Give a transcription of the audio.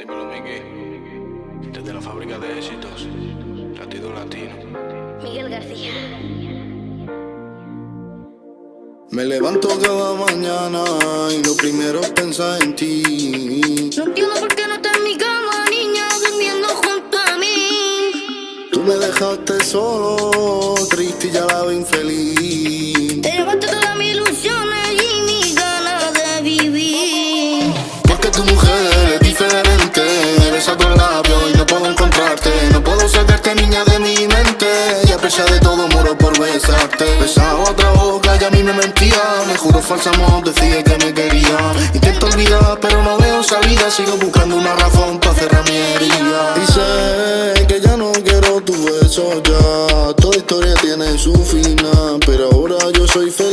Dímelo, Miki. Desde la fábrica de éxitos, latido latino. Miguel García. Me levanto cada mañana y lo primero es pensar en ti. No entiendo por qué no estás en mi cama, niña, durmiendo junto a mí. Tú me dejaste solo, triste y ya la veo infeliz. Te llevaste todas mis ilusiones y mis ganas de vivir. Porque tu mujer es diferente, besa tus labios y no puedo encontrarte. No puedo sacarte, niña, de mi mente, y a pesar de todo muero por besarte. Besaba otra boca y a mí me mentía, me juro falso amor, decía que me quería. Intento olvidar pero no veo salida, sigo buscando una razón para cerrar mi herida. Y sé que ya no quiero tu beso ya, toda historia tiene su final, pero ahora yo soy feliz.